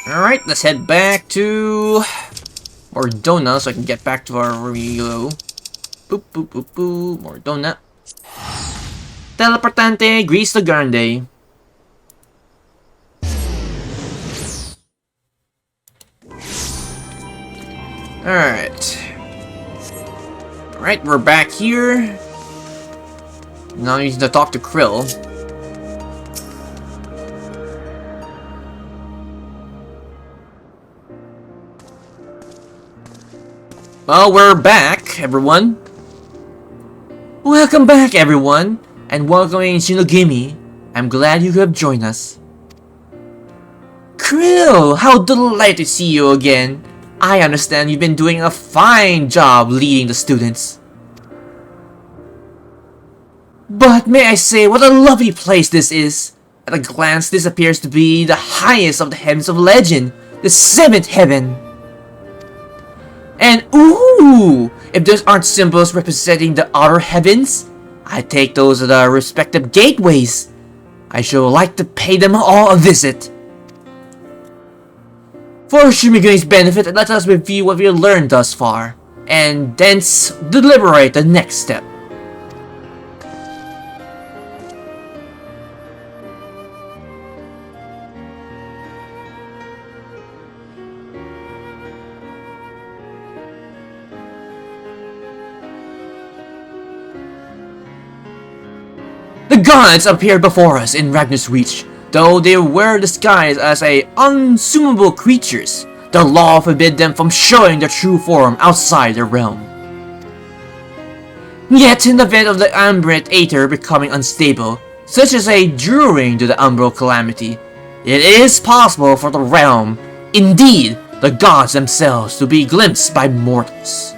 Alright, let's head back to Mordona so I can get back to our HELOW. Boop, boop, boop, boop. Mordona. Teleportante, Grease the Grande. Alright. Alright, we're back here. Now we need to talk to Krill. Well, we're back, everyone. Welcome back, everyone, and welcoming Snoegeim. I'm glad you have joined us. Krill, how delighted to see you again. I understand you've been doing a fine job leading the students. But may I say, what a lovely place this is. At a glance, this appears to be the highest of the heavens of legend, the 7th heaven. And ooh, if those aren't symbols representing the outer heavens, I take those as the respective gateways. I should like to pay them all a visit. For Snoegeim's benefit, let us review what we have learned thus far, and thence deliberate the next step. The gods appeared before us in Ragnar's Reach. Though they were disguised as unassumable creatures, the law forbid them from showing their true form outside their realm. Yet, in the event of the Ambient Aether becoming unstable, such as during to the Umbral Calamity, it is possible for the realm, indeed, the gods themselves, to be glimpsed by mortals.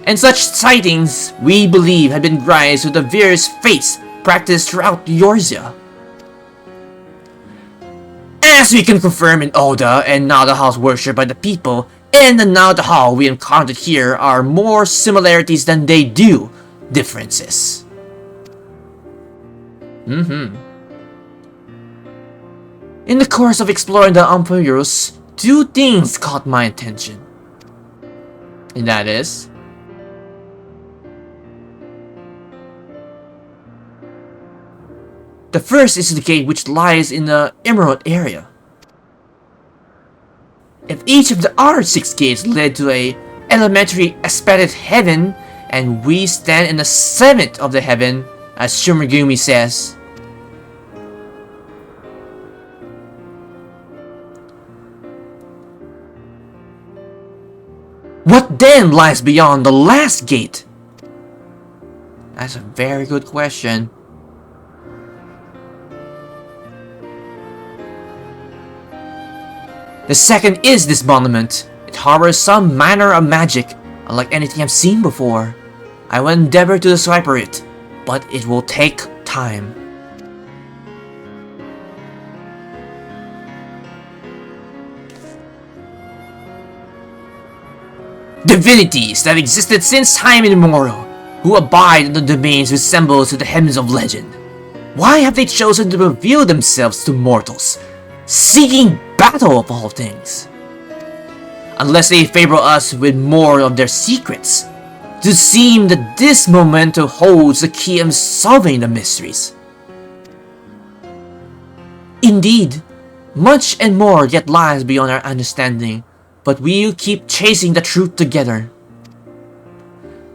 And such sightings, we believe, have been rise to the various faiths practiced throughout Eorzea. As we can confirm in Oda and now the house worshipped by the people, and the now the hall we encountered here are more similarities than they do differences. In the course of exploring the Omphalos, 2 things caught my attention. And that is, the first is the gate which lies in the Emerald area. If each of the other 6 gates led to a elementary aspected heaven, and we stand in the 7th of the heaven, as Snoegeim says, what then lies beyond the last gate? That's a very good question. The second is this monument. It harbors some manner of magic, unlike anything I've seen before. I will endeavor to decipher it, but it will take time. Divinities that existed since time immemorial, who abide in the domains resembled to the heavens of legend. Why have they chosen to reveal themselves to mortals, seeking battle of all things? Unless they favor us with more of their secrets, to seem that this memento holds the key of solving the mysteries. Indeed, much and more yet lies beyond our understanding, but we'll keep chasing the truth together.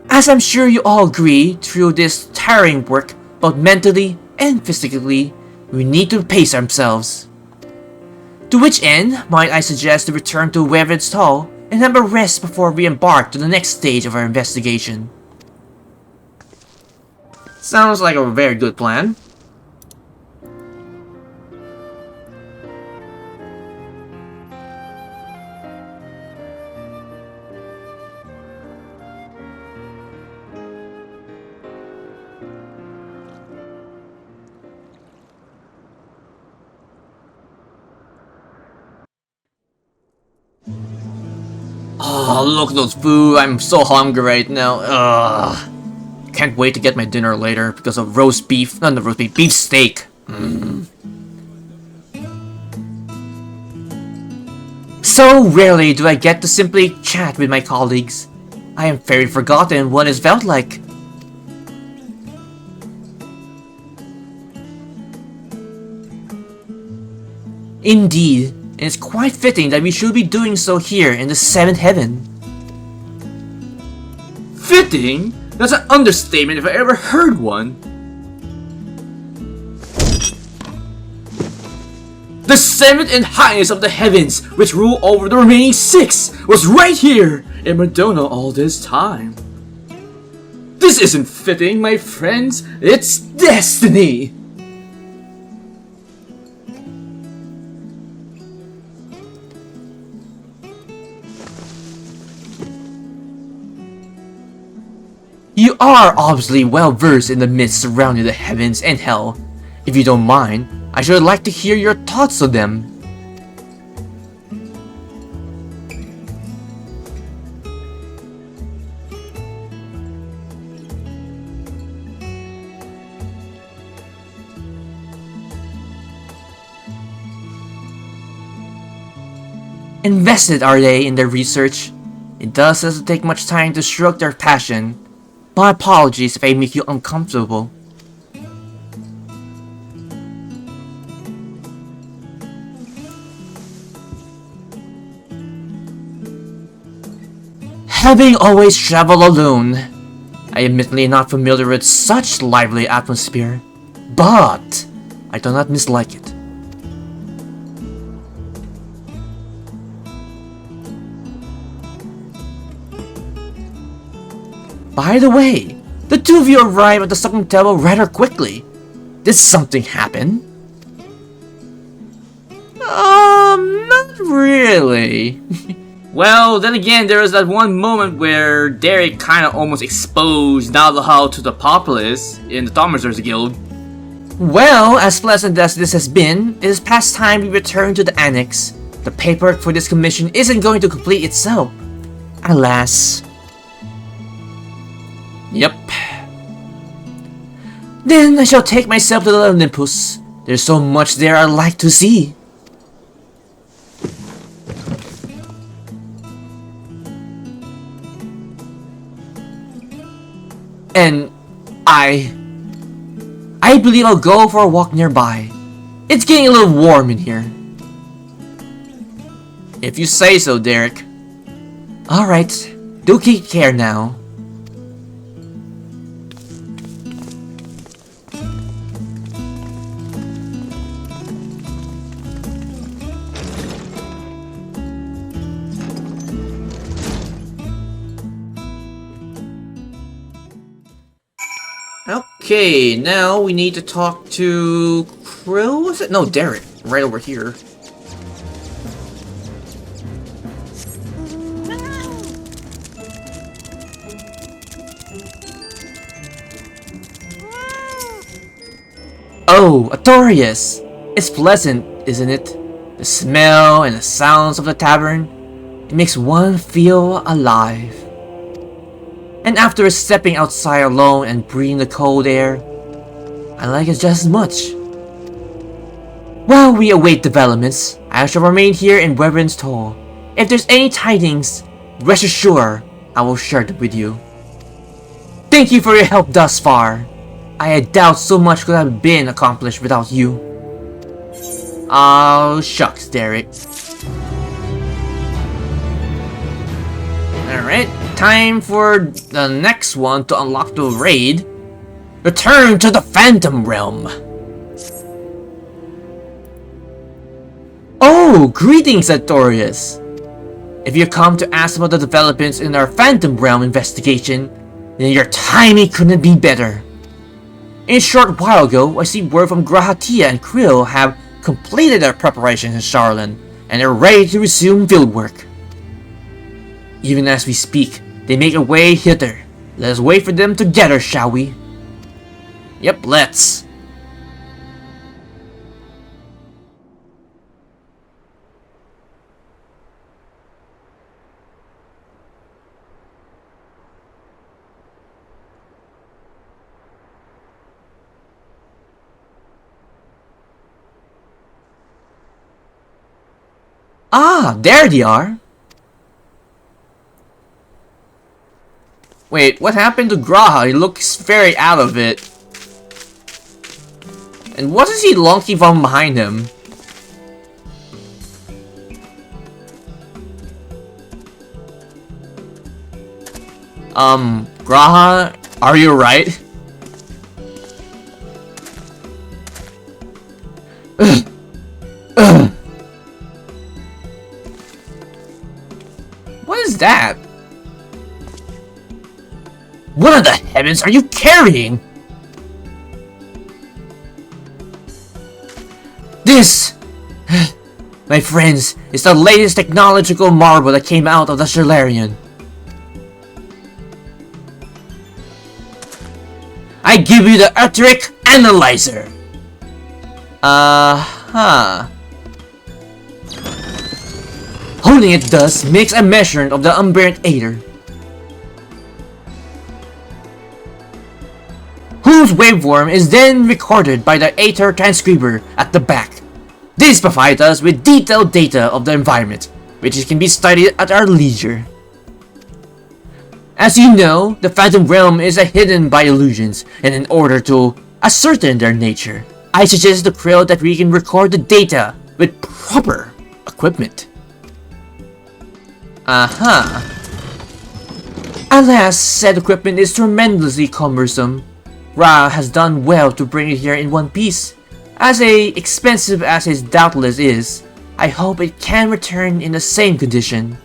As I'm sure you all agree, through this tiring work, both mentally and physically, we need to pace ourselves. To which end, might I suggest to return to Wyvern's Hall and have a rest before we embark to the next stage of our investigation. Sounds like a very good plan. Oh, look at those food. I'm so hungry right now. Ugh. Can't wait to get my dinner later because of roast beef. Not the roast beef, beef steak. So rarely do I get to simply chat with my colleagues. I am very forgotten what it felt like. Indeed, and it's quite fitting that we should be doing so here in the 7th heaven. Fitting? That's an understatement if I ever heard one. The 7th and highest of the heavens, which rule over the remaining 6, was right here in Madonna all this time. This isn't fitting, my friends. It's destiny. You are obviously well versed in the myths surrounding the heavens and hell. If you don't mind, I should like to hear your thoughts on them. Invested are they in their research? It doesn't take much time to stroke their passion. My apologies if I make you uncomfortable. Having always traveled alone, I am admittedly not familiar with such lively atmosphere, but I do not mislike it. By the way, the two of you arrive at the second table rather quickly. Did something happen? Not really. Well, then again, there was that one moment where Derek kind of almost exposed Navajo to the populace in the Thomasers Guild. Well, as pleasant as this has been, it is past time we return to the annex. The paperwork for this commission isn't going to complete itself. Alas. Yep. Then I shall take myself to the Olympus. There's so much there I'd like to see. And I believe I'll go for a walk nearby. It's getting a little warm in here. If you say so, Derek. Alright, do take care now. Okay, now we need to talk to Krill, was it? No, Derek, right over here. Oh, Artorias! It's pleasant, isn't it? The smell and the sounds of the tavern. It makes one feel alive. And after stepping outside alone and breathing the cold air, I like it just as much. While we await developments, I shall remain here in Wyvern's Toll. If there's any tidings, rest assured I will share them with you. Thank you for your help thus far. I doubt so much could have been accomplished without you. Oh, shucks, Derek. Alright, time for the next one to unlock the raid. Return to the Phantom Realm. Oh, greetings, Artorias. If you come to ask about the developments in our Phantom Realm investigation, then your timing couldn't be better. In a short while ago, I see word from Grahatia and Krill have completed their preparations in Charlan, and are ready to resume fieldwork. Even as we speak, they make their way hither. Let us wait for them together, shall we? Yep, let's. Ah, there they are. Wait, what happened to Graha? He looks very out of it. And what is he lunking from behind him? Graha, are you right? What is that? What in the heavens are you carrying? This, my friends, is the latest technological marvel that came out of the Solarian. I give you the Etheric Analyzer. Holding it thus makes a measurement of the aberrant Aether, whose waveform is then recorded by the Aether transcriber at the back. This provides us with detailed data of the environment, which can be studied at our leisure. As you know, the Phantom Realm is hidden by illusions, and in order to ascertain their nature, I suggest the Krill that we can record the data with proper equipment. Alas, said equipment is tremendously cumbersome. Ra has done well to bring it here in one piece. As expensive as it doubtless is, I hope it can return in the same condition.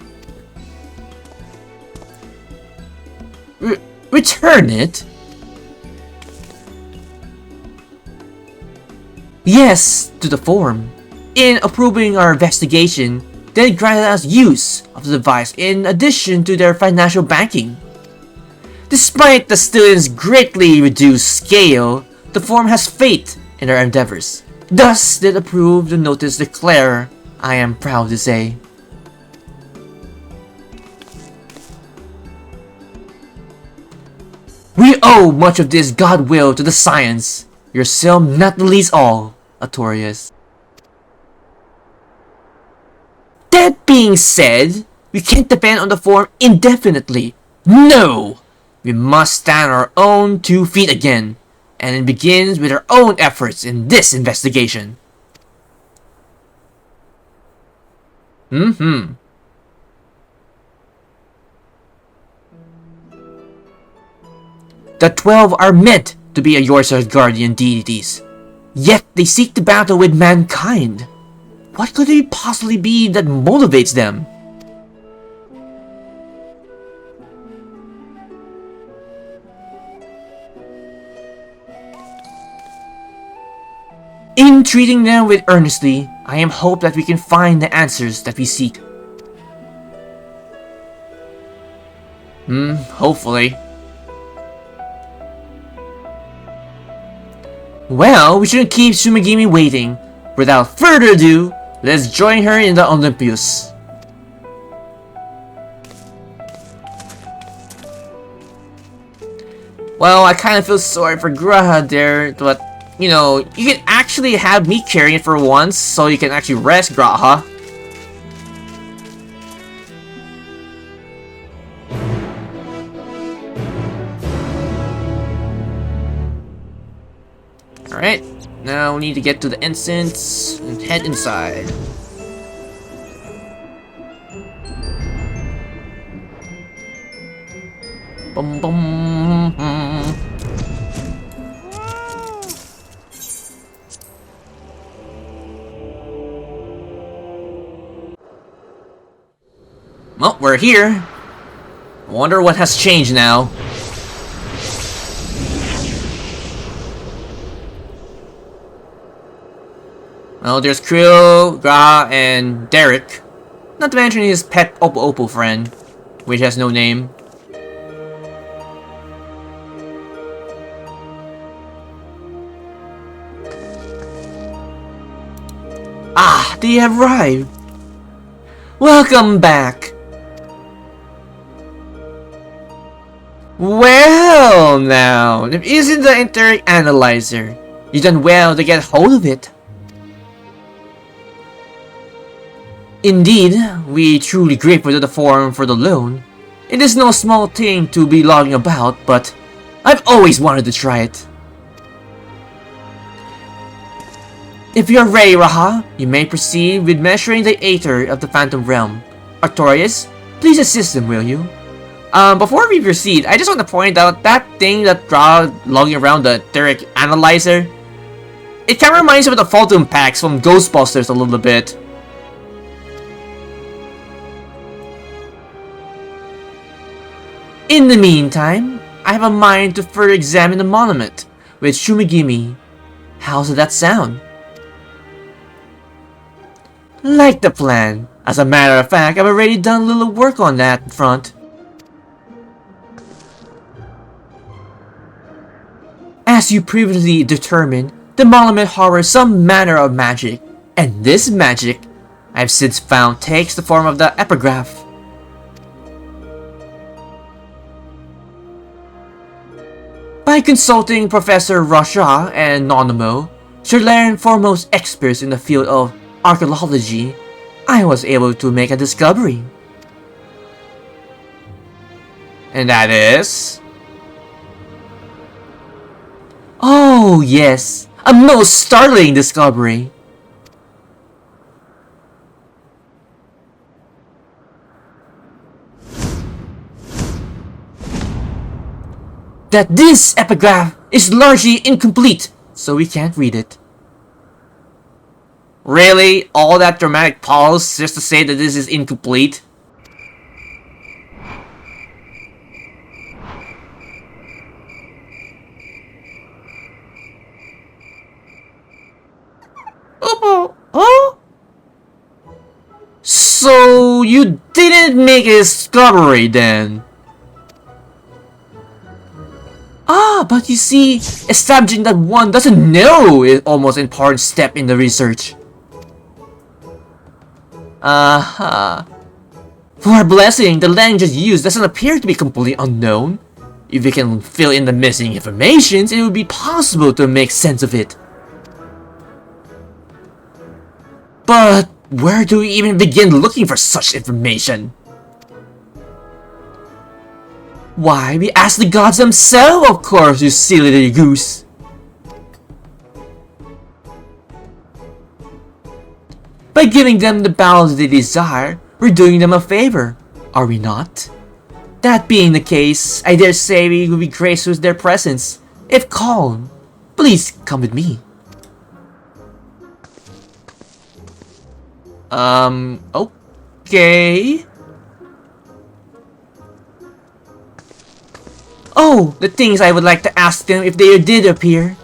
Return it? Yes, to the form. In approving our investigation, they granted us use of the device in addition to their financial backing. Despite the students' greatly reduced scale, the form has faith in our endeavors. Thus did approve the notice declare, I am proud to say. We owe much of this God will to the science, yourself not the least all, Artorias. That being said, we can't depend on the form indefinitely. No! We must stand on our own 2 feet again, and it begins with our own efforts in this investigation. The 12 are meant to be a Yorsar's guardian deities, yet they seek to battle with mankind. What could it possibly be that motivates them? In treating them with earnestly, I am hope that we can find the answers that we seek. Hopefully. Well, we shouldn't keep Snoegeim waiting. Without further ado, let's join her in the Olympus. Well, I kind of feel sorry for Graha there, but you know, you can actually have me carrying it for once, so you can actually rest Graha. Alright, now we need to get to the incense and head inside. Bum bum. Well, we're here. I wonder what has changed now. Well, there's Krill, Gra, and Derek. Not to mention his pet Opo friend, which has no name. Ah, they have arrived. Welcome back. Well, now, if isn't the Etheric Analyzer, you done well to get hold of it. Indeed, we truly grateful to the forum for the loan. It is no small thing to be logging about, but I've always wanted to try it. If you're ready, Raha, you may proceed with measuring the Aether of the Phantom Realm. Artorias, please assist them, will you? Before we proceed, I just want to point out that thing that logging around the etheric analyzer. It kind of reminds me of the photon packs from Ghostbusters a little bit. In the meantime, I have a mind to further examine the monument with Shumigimi. How's that sound? Like the plan. As a matter of fact, I've already done a little work on that front. As you previously determined, the monument harbors some manner of magic, and this magic, I've since found, takes the form of the epigraph. By consulting Professor Rasha and Nonomo, Sherlayan foremost experts in the field of archaeology, I was able to make a discovery. And that is... Oh yes, a most startling discovery. That this epigraph is largely incomplete, so we can't read it. Really? All that dramatic pause just to say that this is incomplete? Oh? So you didn't make a discovery then? Ah, but you see, establishing that one doesn't know is almost an important step in the research. For our blessing, the language used doesn't appear to be completely unknown. If we can fill in the missing information, it would be possible to make sense of it. But where do we even begin looking for such information? Why, we ask the gods themselves, of course, you silly little goose. By giving them the balance they desire, we're doing them a favor, are we not? That being the case, I dare say we will be graced with their presence. If called, please come with me. Okay. Oh, the things I would like to ask them if they did appear.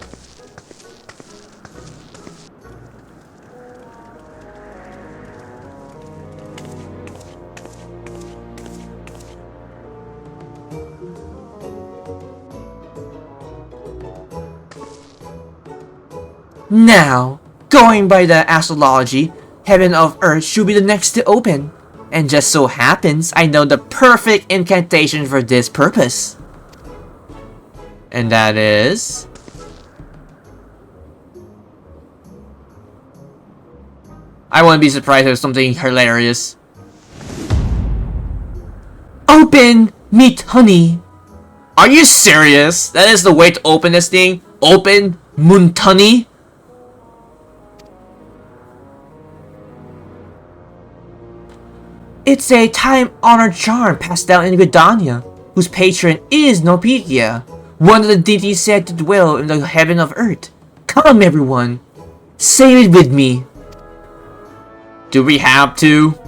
Now, going by the astrology, Heaven of Earth should be the next to open. And just so happens, I know the perfect incantation for this purpose. And that is... I wouldn't be surprised if it's something hilarious. Open! Meet honey! Are you serious? That is the way to open this thing? Open? Muntani? It's a time-honored charm passed down in Gridania, whose patron is Nophica, one of the deities said to dwell in the heaven of earth. Come everyone, say it with me. Do we have to?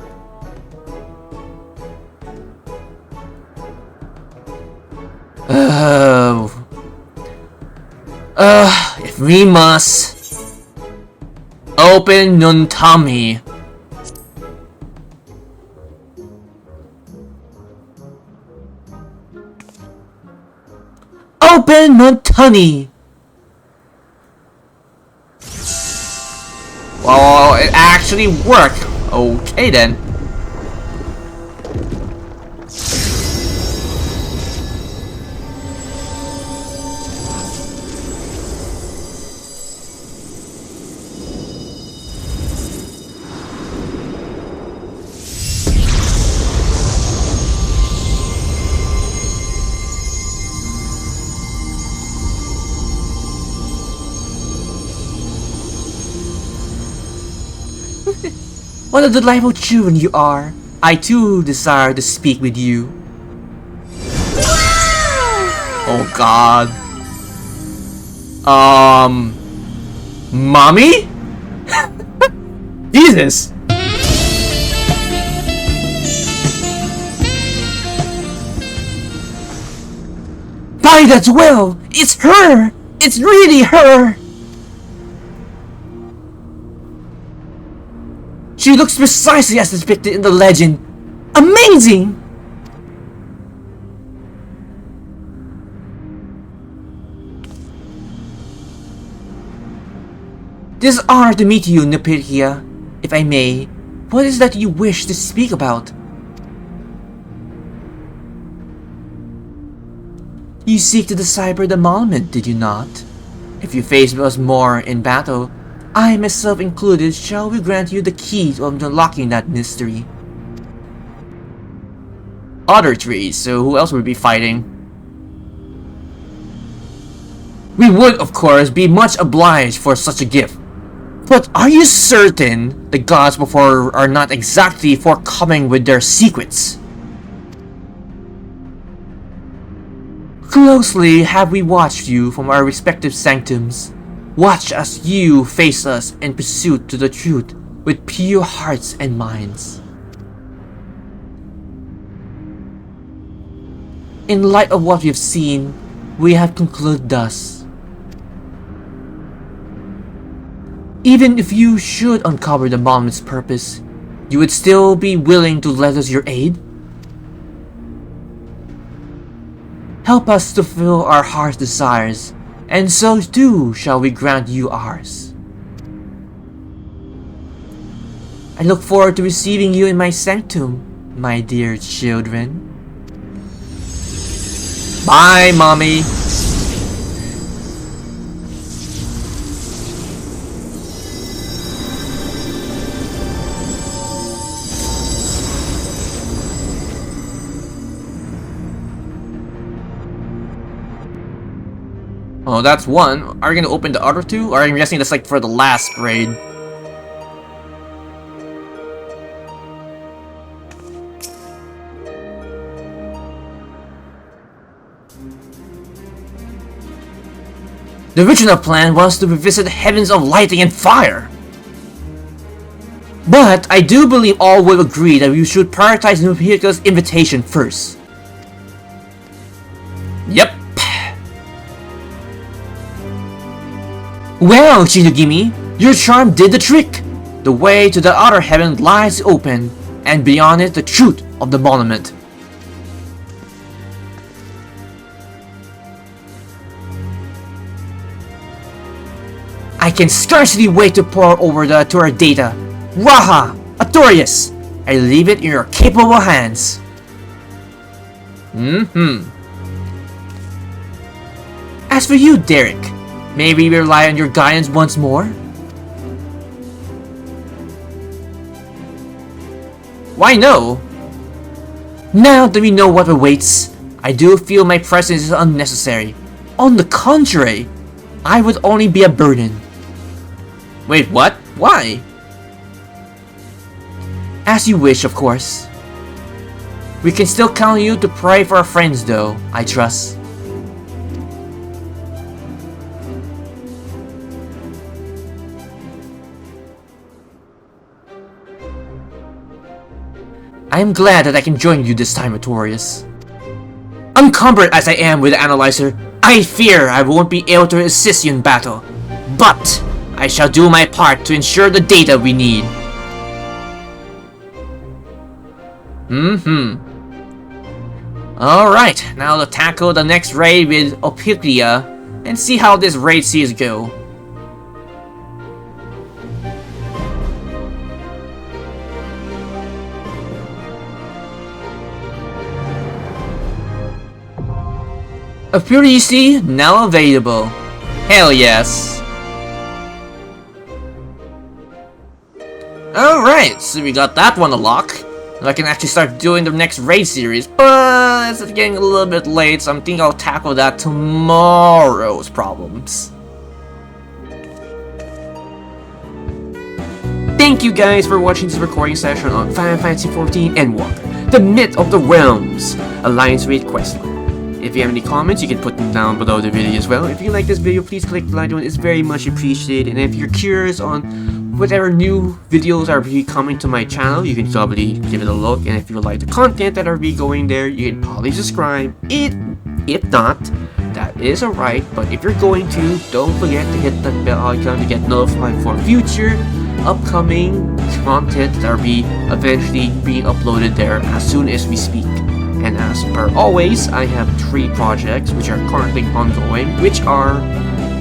If we must. Open Nuntami. Open Montani! Well, it actually worked. Okay then. What a delightful children you are. I too desire to speak with you. Oh God. Mommy? Jesus! By that well! It's her! It's really her! She looks precisely as depicted in the legend. Amazing! It is an honor to meet you, Nophica. If I may, what is that you wish to speak about? You seek to decipher the monument, did you not? If you face us more in battle, I myself included shall we grant you the key to unlocking that mystery. Other trees, so who else would be fighting? We would, of course, be much obliged for such a gift. But are you certain the gods before are not exactly forthcoming with their secrets? Closely have we watched you from our respective sanctums. Watch as you face us in pursuit to the truth with pure hearts and minds. In light of what we have seen, we have concluded thus. Even if you should uncover the monument's purpose, you would still be willing to lend us your aid? Help us to fulfill our heart's desires, and so too shall we grant you ours. I look forward to receiving you in my sanctum, my dear children. Bye, Mommy! Oh, that's one. Are you gonna open the other two? Or I'm guessing that's like for the last raid. The original plan was to revisit the heavens of lightning and fire. But I do believe all will agree that we should prioritize Nophica's invitation first. Yep. Well, Snoegeim, your charm did the trick! The way to the other heaven lies open, and beyond it the truth of the monument. I can scarcely wait to pore over the Torah data. Raha! Artorias! I leave it in your capable hands. As for you, Derek, may we rely on your guidance once more? Why no? Now that we know what awaits, I do feel my presence is unnecessary. On the contrary, I would only be a burden. Wait, what? Why? As you wish, of course. We can still count on you to pray for our friends though, I trust. I am glad that I can join you this time, Artorias. Encumbered as I am with the analyzer, I fear I won't be able to assist you in battle. But I shall do my part to ensure the data we need. Alright, now to tackle the next raid with Nophica and see how this raid series go. A Purity now available. Hell yes. Alright, so we got that one unlocked. I can actually start doing the next raid series, but it's getting a little bit late, so I'm thinking I'll tackle that tomorrow's problems. Thank you guys for watching this recording session on Final Fantasy XIV Endwalker, the Myth of the Realms Alliance Raid questline. If you have any comments, you can put them down below the video as well. If you like this video, please click the like button. It's very much appreciated. And if you're curious on whatever new videos are be coming to my channel, you can probably give it a look. And if you like the content that are be going there, you can probably subscribe. If not, that is alright. But if you're going to, don't forget to hit the bell icon to get notified for future upcoming content that are be eventually being uploaded there as soon as we speak. And as per always, I have 3 projects which are currently ongoing, which are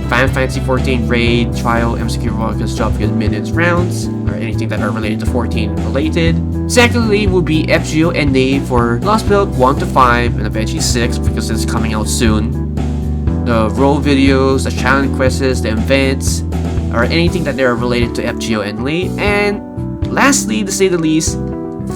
Final Fantasy XIV Raid, Trial, MCQ Rockets, Job Good Minutes Rounds, or anything that are related to 14 related. Secondly will be FGO and NA for Lost Build 1 to 5 and eventually 6 because it's coming out soon. The role videos, the challenge quests, the events, or anything that they are related to FGO and NA. And lastly, to say the least,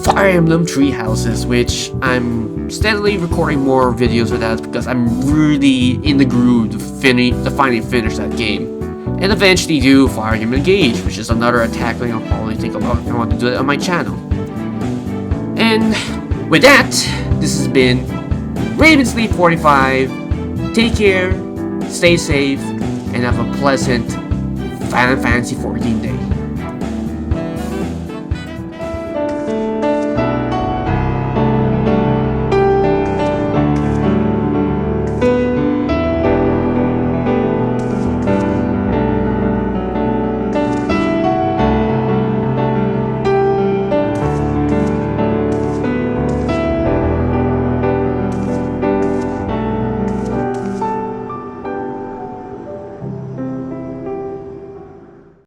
Fire Emblem Three Houses, which I'm steadily recording more videos of that because I'm really in the groove to finally finish that game. And eventually do Fire Emblem Engage, which is another attack that I'll probably think about. I want to do it on my channel. And with that, this has been Ravensleep45. Take care, stay safe, and have a pleasant Final Fantasy XIV day.